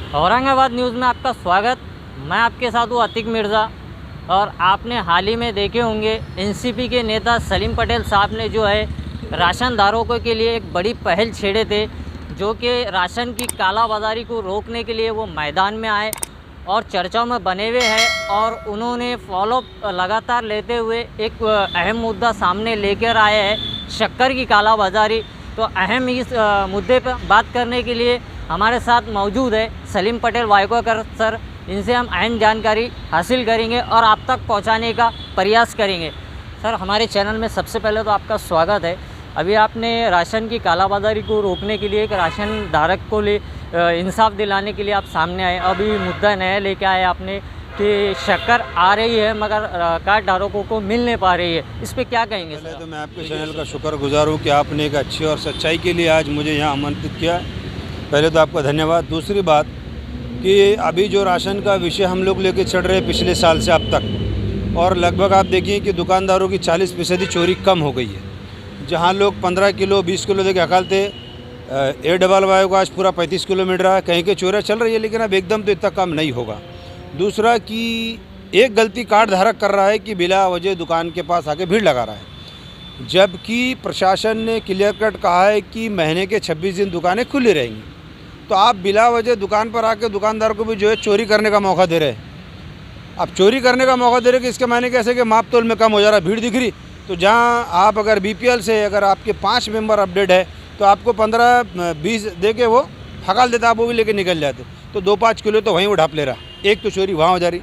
Aurangabad news में आपका स्वागत। मैं आपके साथ हूँ अतीक मिर्ज़ा। और आपने हाल ही में देखे होंगे एनसीपी के नेता सलीम पटेल साहब ने जो है राशन धारकों के लिए एक बड़ी पहल छेड़े थे, जो कि राशन की कालाबाजारी को रोकने के लिए वो मैदान में आए और चर्चाओं में बने हुए हैं। और उन्होंने फॉलोअप लगातार लेते हुए एक अहम मुद्दा सामने लेकर आए हैं, शक्कर की कालाबाजारी। तो अहम इस मुद्दे पर बात करने के लिए हमारे साथ मौजूद है सलीम पटेल वायकोकर सर। इनसे हम अहम जानकारी हासिल करेंगे और आप तक पहुंचाने का प्रयास करेंगे। सर, हमारे चैनल में सबसे पहले तो आपका स्वागत है। अभी आपने राशन की कालाबाजारी को रोकने के लिए एक राशन धारक को इंसाफ दिलाने के लिए आप सामने आए। अभी मुद्दा नया लेके आए आपने कि शक्कर आ रही है मगर कार्ड धारकों को मिल नहीं पा रही है, इस पर क्या कहेंगे सर? तो मैं आपके चैनल का शुक्रगुजार हूँ कि आपने एक अच्छी और सच्चाई के लिए आज मुझे यहाँ आमंत्रित किया। पहले तो आपका धन्यवाद। दूसरी बात कि अभी जो राशन का विषय हम लोग लेके चढ़ रहे हैं पिछले साल से अब तक, और लगभग आप देखिए कि दुकानदारों की 40% चोरी कम हो गई है। जहाँ लोग 15 किलो 20 किलो देके हकालते, AYY को आज पूरा 35 किलो मिल रहा है। कहीं के चोरियाँ चल रही है, लेकिन अब एकदम तो इतना कम नहीं होगा। दूसरा कि एक गलती कार्ड धारक कर रहा है कि बिला वजह दुकान के पास आके भीड़ लगा रहा है, जबकि प्रशासन ने क्लियर कट कहा है कि महीने के 26 दिन दुकानें खुली रहेंगी। तो आप बिला वजह दुकान पर आके दुकानदार को भी जो है चोरी करने का मौका दे रहे हैं। अब चोरी करने का मौका दे रहे कि इसके मायने कैसे कि माप तोल में कम हो जा रहा है, भीड़ दिख रही। तो जहाँ आप अगर BPL से अगर आपके 5 मेंबर अपडेट है तो आपको 15-20 दे के वो हकाल देता, आप वो भी लेके निकल जाते। तो 2-5 किलो तो वहीं वो ढाप ले रहा। एक तो चोरी वहाँ हो जा रही।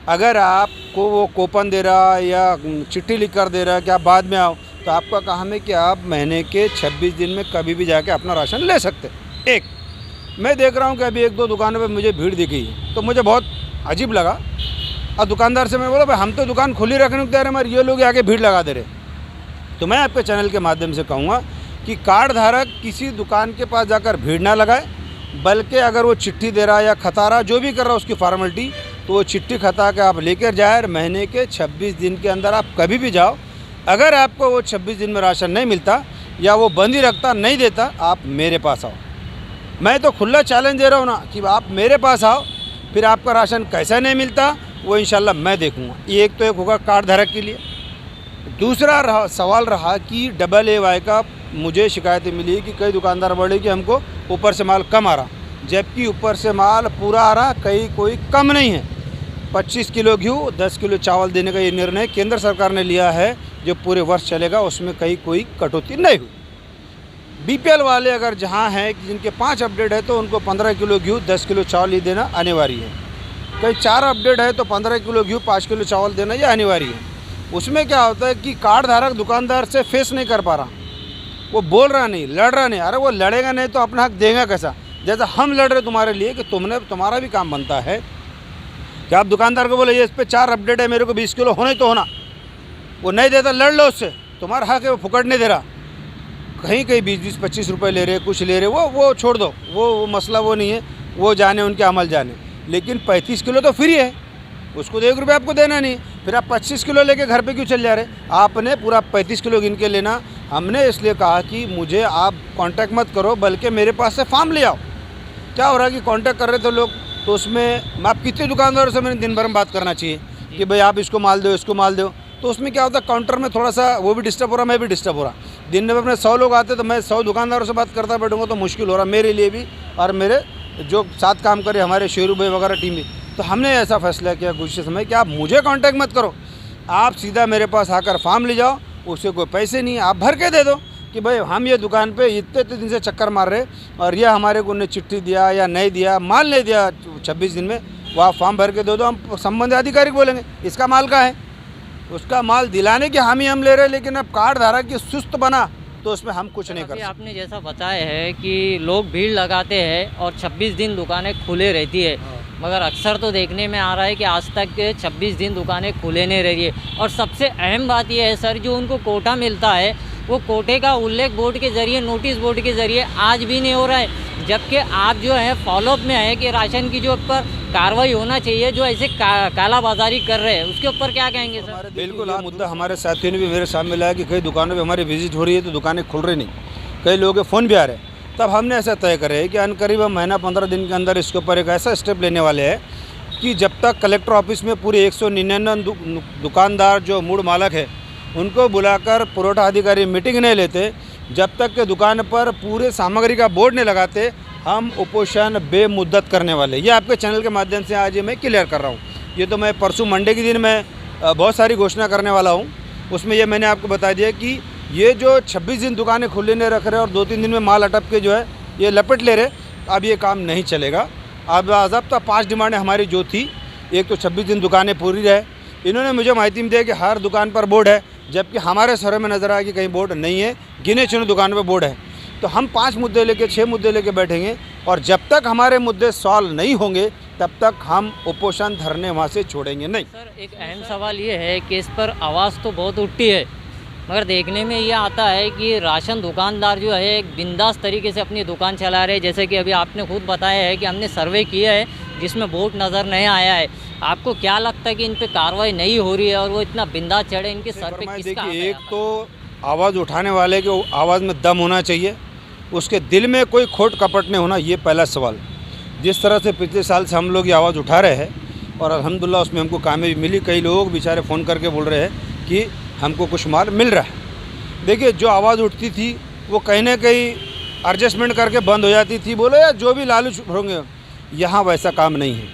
अगर आपको वो कूपन दे रहा या चिट्ठी लिख कर दे रहा है कि आप बाद में आओ, तो आपका काम है कि आप महीने के 26 दिन में कभी भी जाके अपना राशन ले सकते। एक मैं देख रहा हूँ कि अभी 1-2 दुकानों पे मुझे भीड़ दिखी, तो मुझे बहुत अजीब लगा। और दुकानदार से मैं बोला, भाई हम तो दुकान खुली रखने को दे रहे, मगर ये लोग आके भीड़ लगा दे रहे। तो मैं आपके चैनल के माध्यम से कहूँगा कि कार्ड धारक किसी दुकान के पास जाकर भीड़ ना लगाए, बल्कि अगर वो चिट्ठी दे रहा है या खता रहा, जो भी कर रहा है उसकी फॉर्मेलिटी, तो वो चिट्ठी खता के आप लेकर जाए। महीने के 26 दिन के अंदर आप कभी भी जाओ। अगर आपको वो 26 दिन में राशन नहीं मिलता या वो बंद ही रखता, नहीं देता, आप मेरे पास आओ। मैं तो खुला चैलेंज दे रहा हूँ ना कि आप मेरे पास आओ, फिर आपका राशन कैसा नहीं मिलता वो इंशाल्लाह मैं देखूँगा। ये एक तो एक होगा कार्ड धारक के लिए। दूसरा सवाल रहा कि AYY का मुझे शिकायतें मिली कि कई दुकानदार बोले कि हमको ऊपर से माल कम आ रहा, जबकि ऊपर से माल पूरा आ रहा, कहीं कोई कम नहीं है। 25 किलो गेहूँ 10 किलो चावल देने का ये निर्णय केंद्र सरकार ने लिया है, जो पूरे वर्ष चलेगा, उसमें कहीं कोई कटौती नहीं हुई। BPL वाले अगर जहाँ हैं कि जिनके 5 अपडेट है तो उनको 15 किलो गेहूँ 10 किलो चावल ही देना अनिवार्य है। कहीं 4 अपडेट है तो 15 किलो गेहूँ 5 किलो चावल देना ये अनिवार्य है। उसमें क्या होता है कि कार्ड धारक दुकानदार से फेस नहीं कर पा रहा, वो बोल रहा नहीं, लड़ रहा नहीं। अरे वो लड़ेगा नहीं तो अपना हक देगा कैसा? जैसा हम लड़ रहे तुम्हारे लिए कि तुम्हारा भी काम बनता है कि आप दुकानदार को बोले ये इस पर 4 अपडेट है, मेरे को 20 किलो होना ही तो होना। वो नहीं देता, लड़ लो उससे, तुम्हारा हक है, वो फुकट नहीं दे रहा। कहीं 20-25 रुपये ले रहे, कुछ ले रहे, वो छोड़ दो, वो मसला वो नहीं है, वो जाने उनके अमल जाने। लेकिन 35 किलो तो फ्री है, उसको 1 रुपये आपको देना नहीं। फिर आप 25 किलो लेके घर पे क्यों चल जा रहे? आपने पूरा 35 किलो गिन के लेना। हमने इसलिए कहा कि मुझे आप कांटेक्ट मत करो, बल्कि मेरे पास से फॉर्म ले आओ। क्या हो रहा है कि कांटेक्ट कर रहे थे लोग, तो उसमें आप कितने दुकानदारों से मैंने दिन भर में बात करना चाहिए कि भाई आप इसको माल दो, इसको माल दो। तो उसमें क्या होता है, काउंटर में थोड़ा सा वो भी डिस्टर्ब हो रहा, मैं भी डिस्टर्ब हो रहा। दिन में अपने 100 लोग आते तो मैं 100 दुकानदारों से बात करता बैठूँगा तो मुश्किल हो रहा मेरे लिए भी और मेरे जो साथ काम करे हमारे शेरू भाई वगैरह टीम भी। तो हमने ऐसा फैसला किया कुछ समय कि आप मुझे कांटेक्ट मत करो, आप सीधा मेरे पास आकर फॉर्म ले जाओ। उससे कोई पैसे नहीं, आप भर के दे दो कि भाई हम ये दुकान पे इतने दिन से चक्कर मार रहे और ये हमारे को उन्हें चिट्ठी दिया या नहीं दिया, माल नहीं दिया 26 दिन में, वो आप फॉर्म भर के दे दो। हम संबंधित अधिकारी को बोलेंगे इसका माल का है, उसका माल दिलाने की हामी हम ले रहे हैं। लेकिन अब कार्ड धारक की सुस्त बना तो उसमें हम कुछ नहीं कर सकते। आपने जैसा बताया है कि लोग भीड़ लगाते हैं और 26 दिन दुकानें खुले रहती है, मगर अक्सर तो देखने में आ रहा है कि आज तक 26 दिन दुकानें खुले नहीं रही है। और सबसे अहम बात यह है सर, जो उनको कोटा मिलता है वो कोटे का उल्लेख बोर्ड के ज़रिए, नोटिस बोर्ड के ज़रिए आज भी नहीं हो रहा है। जबकि आप जो है फॉलोअप में है कि राशन की जो ऊपर कार्रवाई होना चाहिए, जो ऐसे कालाबाजारी कर रहे हैं उसके ऊपर क्या कहेंगे सर? बिल्कुल, ये मुद्दा हमारे साथियों ने भी मेरे सामने लाया कि कई दुकानों पे हमारी विजिट हो रही है तो दुकानें खुल रही नहीं, कई लोगों के फ़ोन भी आ रहे हैं। तब हमने ऐसा तय करे कि अनकरीब हम महीना 15 दिन के अंदर इसके ऊपर एक ऐसा स्टेप लेने वाले हैं कि जब तक कलेक्टर ऑफिस में पूरे 199 दुकानदार जो मूड मालक है उनको बुलाकर पुरवठा अधिकारी मीटिंग नहीं लेते, जब तक के दुकान पर पूरे सामग्री का बोर्ड नहीं लगाते, हम उपोषण बेमुद्दत करने वाले। ये आपके चैनल के माध्यम से आज ये मैं क्लियर कर रहा हूँ। ये तो मैं परसों मंडे के दिन मैं बहुत सारी घोषणा करने वाला हूँ। उसमें ये मैंने आपको बता दिया कि ये जो 26 दिन दुकानें खुले नहीं रख रहे और 2-3 दिन में माल अटक के जो है ये लपेट ले रहे, अब ये काम नहीं चलेगा। अब ज़ब्ता 5 डिमांडें हमारी जो थी, एक तो 26 दिन दुकानें पूरी रहे। इन्होंने मुझे माहिती में दिया कि हर दुकान पर बोर्ड है, जबकि हमारे सर्वे में नज़र आया कि कहीं बोर्ड नहीं है, गिने चुने दुकान पर बोर्ड है। तो हम 5 मुद्दे लेके 6 मुद्दे लेके बैठेंगे और जब तक हमारे मुद्दे सॉल्व नहीं होंगे तब तक हम उपोषण धरने वहाँ से छोड़ेंगे नहीं। सर, एक अहम सवाल ये है कि इस पर आवाज़ तो बहुत उठती है, मगर देखने में ये आता है कि राशन दुकानदार जो है एक बिंदास तरीके से अपनी दुकान चला रहे हैं। जैसे कि अभी आपने खुद बताया है कि हमने सर्वे किया है जिसमें बोर्ड नज़र नहीं आया है। आपको क्या लगता है कि इन पे कार्रवाई नहीं हो रही है और वो इतना बिंदास चढ़े, इनके सर पे किसका हाथ है? एक तो आवाज़ उठाने वाले के आवाज़ में दम होना चाहिए, उसके दिल में कोई खोट कपट नहीं होना, ये पहला सवाल। जिस तरह से पिछले साल से हम लोग ये आवाज़ उठा रहे हैं और अल्हम्दुलिल्लाह उसमें हमको कामयाबी मिली। कई लोग बेचारे फ़ोन करके बोल रहे हैं कि हमको कुछ माल मिल रहा है। देखिए, जो आवाज़ उठती थी वो कहीं ना कहीं एडजस्टमेंट करके बंद हो जाती थी, बोलो या जो भी लालच होंगे। यहाँ वैसा काम नहीं है।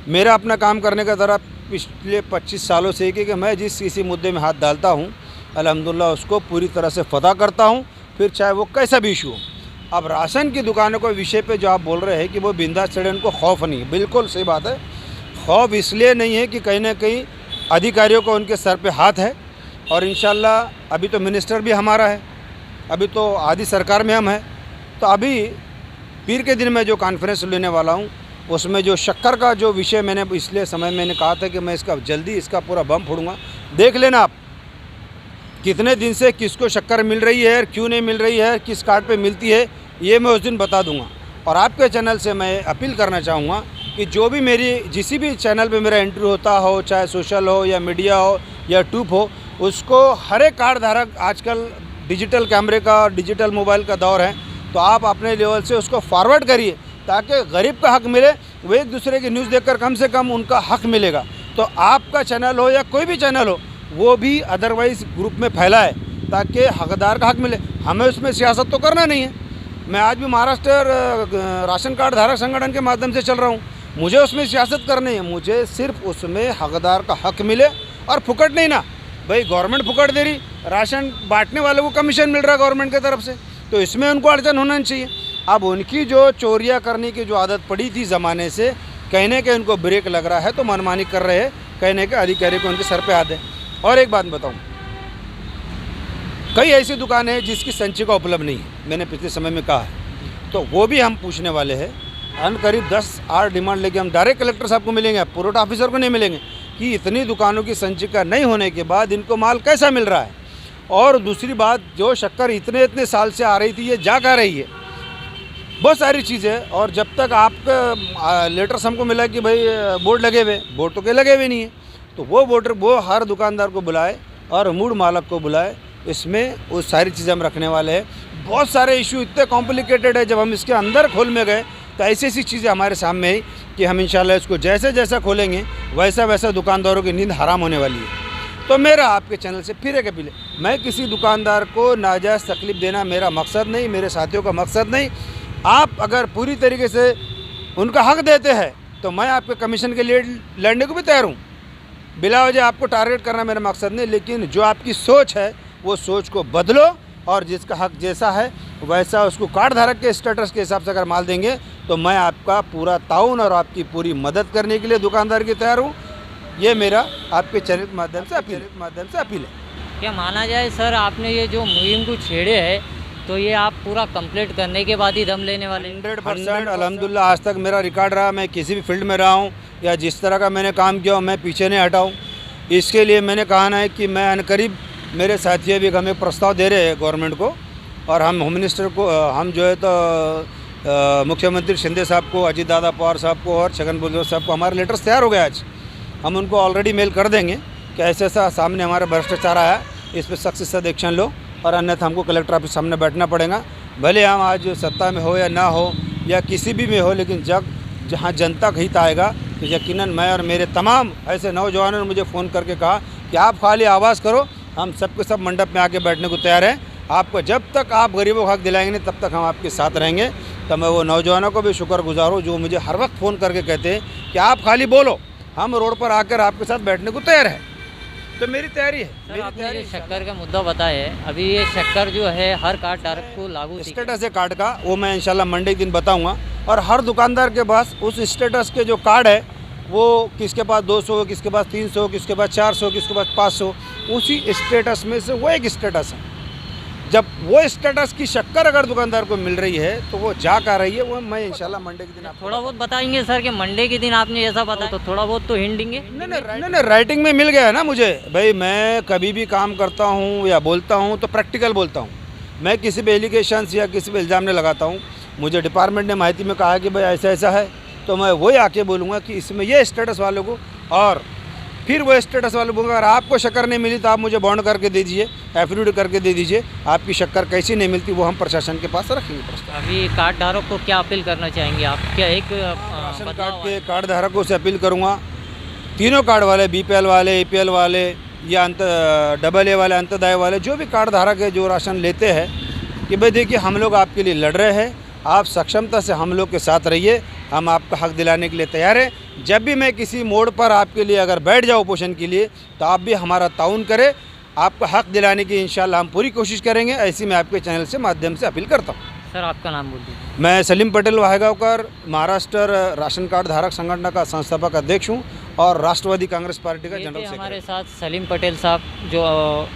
मेरा अपना काम करने का ज़रा पिछले 25 सालों से कि मैं जिस किसी मुद्दे में हाथ डालता हूँ अल्हम्दुलिल्लाह उसको पूरी तरह से फतह करता हूँ, फिर चाहे वो कैसा भी इशू हो। अब राशन की दुकानों के विषय पे जो आप बोल रहे हैं कि वो बिंदास चढ़े, उनको खौफ नहीं है, बिल्कुल सही बात है। खौफ इसलिए नहीं है कि कहीं ना कहीं अधिकारियों को उनके सर पे हाथ है और इंशाल्लाह अभी तो मिनिस्टर भी हमारा है, अभी तो आधी सरकार में हम हैं। तो अभी पीर के दिन मैं जो कॉन्फ्रेंस लेने वाला हूँ उसमें जो शक्कर का जो विषय मैंने इसलिए समय मैंने कहा था कि मैं इसका जल्दी इसका पूरा बम फोड़ूंगा। देख लेना आप कितने दिन से किसको शक्कर मिल रही है, क्यों नहीं मिल रही है, किस कार्ड पे मिलती है, ये मैं उस दिन बता दूंगा। और आपके चैनल से मैं अपील करना चाहूँगा कि जो भी मेरी जिस भी चैनल पे मेरा इंटरव्यू होता हो, चाहे सोशल हो या मीडिया हो या यूट्यूब हो, उसको हर एक कार्ड धारक, आजकल डिजिटल कैमरे का डिजिटल मोबाइल का दौर है, तो आप अपने लेवल से उसको फॉरवर्ड करिए ताकि गरीब का हक मिले। वो एक दूसरे की न्यूज़ देखकर कम से कम उनका हक मिलेगा। तो आपका चैनल हो या कोई भी चैनल हो वो भी अदरवाइज़ ग्रुप में फैलाए ताकि हकदार का हक मिले। हमें उसमें सियासत तो करना नहीं है। मैं आज भी महाराष्ट्र राशन कार्ड धारक संगठन के माध्यम से चल रहा हूँ, मुझे उसमें सियासत करनी है। मुझे सिर्फ उसमें हकदार का हक मिले और फुकट नहीं ना भाई। गवर्नमेंट फुकट दे रही, राशन बांटने वालों को कमीशन मिल रहा है गवर्नमेंट की तरफ से, तो इसमें उनको अड़चन होना चाहिए। अब उनकी जो चोरियाँ करने की जो आदत पड़ी थी ज़माने से, कहने के उनको ब्रेक लग रहा है तो मनमानी कर रहे हैं, कहने के अधिकारी को उनके सर पे हाथ है। और एक बात बताऊं, कई ऐसी दुकानें हैं जिसकी संचिका उपलब्ध नहीं है, मैंने पिछले समय में कहा है, तो वो भी हम पूछने वाले हैं। करीब 10-8 डिमांड लेके हम डायरेक्ट कलेक्टर साहब को मिलेंगे, पुरवठा ऑफिसर को नहीं मिलेंगे कि इतनी दुकानों की संचिका नहीं होने के बाद इनको माल कैसा मिल रहा है। और दूसरी बात, जो शक्कर इतने साल से आ रही थी ये जा कर रही है, बहुत सारी चीज़ें। और जब तक आपका लेटर्स हमको मिला कि भाई बोर्ड लगे हुए, बोर्ड तो के लगे हुए नहीं है, तो वो बोर्डर वो हर दुकानदार को बुलाए और मूड मालक को बुलाए। इसमें वो सारी चीज़ें हम रखने वाले हैं। बहुत सारे इशू इतने कॉम्प्लिकेटेड है, जब हम इसके अंदर खोल में गए तो ऐसी ऐसी चीज़ें हमारे सामने आई कि हम इंशाल्लाह इसको जैसे जैसा खोलेंगे वैसा वैसा दुकानदारों की नींद हराम होने वाली है। तो मेरा आपके चैनल से फिर एक अपील है, मैं किसी दुकानदार को नाजायज़ तकलीफ़ देना मेरा मकसद नहीं, मेरे साथियों का मकसद नहीं। आप अगर पूरी तरीके से उनका हक देते हैं तो मैं आपके कमीशन के लिए लड़ने को भी तैयार हूँ। बिला वजह आपको टारगेट करना मेरा मकसद नहीं, लेकिन जो आपकी सोच है वो सोच को बदलो और जिसका हक जैसा है वैसा उसको कार्ड धारक के स्टेटस के हिसाब से अगर माल देंगे तो मैं आपका पूरा ताउन और आपकी पूरी मदद करने के लिए दुकानदार की तैयार हूँ। ये मेरा आपके चैनल के माध्यम से अपील है। क्या माना जाए सर, आपने ये जो मुहिम को छेड़े है तो ये आप पूरा कंप्लीट करने के बाद ही दम लेने वाले? 100% अल्हम्दुलिल्लाह आज तक मेरा रिकॉर्ड रहा। मैं किसी भी फील्ड में रहा हूँ या जिस तरह का मैंने काम किया मैं पीछे नहीं हटाऊँ। इसके लिए मैंने कहा ना है कि मैं अनकरीब, मेरे साथी भी हमें प्रस्ताव दे रहे हैं गवर्नमेंट को, और हम होम मिनिस्टर को, हम जो है तो मुख्यमंत्री शिंदे साहब को, अजीत दादा पवार साहब को और छगन भुजबल साहब को हमारे लेटर्स तैयार हो गए। आज हम उनको ऑलरेडी मेल कर देंगे कि ऐसा ऐसा सामने हमारा भ्रष्टाचार आया, इस पर सख्त से एक्शन लो और अन्यथा हमको कलेक्टर ऑफिस सामने बैठना पड़ेगा। भले हम आज सत्ता में हो या ना हो या किसी भी में हो, लेकिन जब जहाँ जनता का हित आएगा तो यकीनन मैं और मेरे तमाम ऐसे नौजवानों ने मुझे फ़ोन करके कहा कि आप खाली आवाज़ करो, हम सबके सब मंडप में आके बैठने को तैयार हैं। आपको जब तक आप गरीबों का हक दिलाएंगे तब तक हम आपके साथ रहेंगे। तो मैं वो नौजवानों को भी शुक्रगुजार हूँ जो मुझे हर वक्त फ़ोन करके कहते हैं कि आप खाली बोलो, हम रोड पर आकर आपके साथ बैठने को तैयार हैं। तो मेरी तैयारी है। सर, आपने जो शक्कर का मुद्दा बताया है, अभी ये शक्कर जो है हर कार्ड धारक को लागू स्टेटस है कार्ड का, वो मैं इंशाल्लाह मंडे के दिन बताऊंगा। और हर दुकानदार के पास उस स्टेटस के जो कार्ड है, वो किसके पास 200, किसके पास 300, किसके पास 400, किसके पास 500, उसी स्टेटस में से वो एक स्टेटस है। जब वो स्टेटस की शक्कर अगर दुकानदार को मिल रही है तो वो जा कर रही है, वो मैं इंशाल्लाह मंडे के दिन आप थोड़ा बहुत बताएंगे सर कि मंडे के दिन आपने ऐसा बताया, तो थोड़ा बहुत तो हिंट देंगे। नहीं, राइटिंग में मिल गया है ना मुझे। भाई मैं कभी भी काम करता हूँ या बोलता हूँ तो प्रैक्टिकल बोलता हूँ। मैं किसी भी एलिगेशंस या किसी भी इल्ज़ाम नहीं लगाता हूँ। मुझे डिपार्टमेंट ने माहिती में कहा है कि भाई ऐसा ऐसा है, तो मैं वही आके बोलूँगा कि इसमें ये स्टेटस वालों को, और फिर वो स्टेटस वाले बोलूँगा अगर आपको शक्कर नहीं मिली तो आप मुझे बॉन्ड करके दे दीजिए, एफिडेविट करके दे दीजिए, आपकी शक्कर कैसी नहीं मिलती वो हम प्रशासन के पास रखेंगे प्रस्ताव। अभी कार्ड धारक को क्या अपील करना चाहेंगे आप? क्या एक राशन कार्ड के कार्ड धारकों से अपील करूँगा, तीनों कार्ड वाले, BPL वाले, APL वाले या AA वाले, अंत्योदय वाले, जो भी कार्ड धारक है जो राशन लेते हैं, कि भाई देखिए हम लोग आपके लिए लड़ रहे हैं, आप सक्षमता से हम लोग के साथ रहिए, हम आपका हक दिलाने के लिए तैयार हैं। जब भी मैं किसी मोड़ पर आपके लिए अगर बैठ जाऊँ पोषण के लिए, तो आप भी हमारा ताउन करें, आपका हक दिलाने की इंशाल्लाह हम पूरी कोशिश करेंगे। ऐसी मैं आपके चैनल से माध्यम से अपील करता हूँ। सर, आपका नाम बोल दीजिए। मैं सलीम पटेल वाहेगांवकर, महाराष्ट्र राशन कार्ड धारक संगठन का संस्थापक अध्यक्ष हूँ और राष्ट्रवादी कांग्रेस पार्टी का जनरल सेक्रेटरी। हमारे साथ सलीम पटेल साहब जो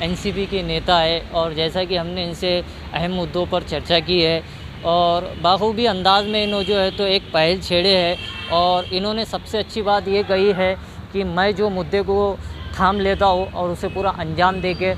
NCP के नेता है, और जैसा कि हमने इनसे अहम मुद्दों पर चर्चा की है और बाखूबी अंदाज में इन्होंने जो है तो एक पहल छेड़े है, और इन्होंने सबसे अच्छी बात ये कही है कि मैं जो मुद्दे को थाम लेता हूँ और उसे पूरा अंजाम दे के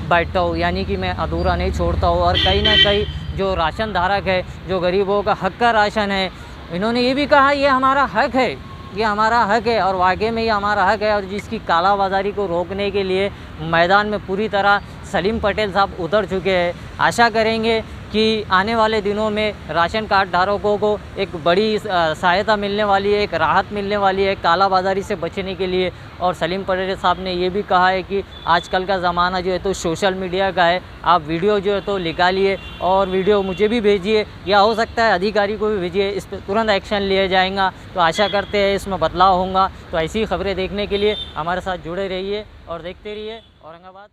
बैठता हूँ, यानी कि मैं अधूरा नहीं छोड़ता हूँ। और कहीं ना कहीं जो राशन धारक है, जो गरीबों का हक का राशन है, इन्होंने ये भी कहा ये हमारा हक है, ये हमारा हक है, और वाकई में ये हमारा हक है। और जिसकी कालाबाजारी को रोकने के लिए मैदान में पूरी तरह सलीम पटेल साहब उतर चुके हैं। आशा करेंगे कि आने वाले दिनों में राशन कार्ड धारकों को एक बड़ी सहायता मिलने वाली है, एक राहत मिलने वाली है कालाबाजारी से बचने के लिए। और सलीम पटेल साहब ने ये भी कहा है कि आजकल का ज़माना जो है तो सोशल मीडिया का है, आप वीडियो जो है तो निकालिए और वीडियो मुझे भी भेजिए, या हो सकता है अधिकारी को भी भेजिए, इस पर तुरंत एक्शन लिया जाएगा। तो आशा करते हैं इसमें बदलाव होगा। तो ऐसी खबरें देखने के लिए हमारे साथ जुड़े रहिए और देखते रहिए औरंगाबाद।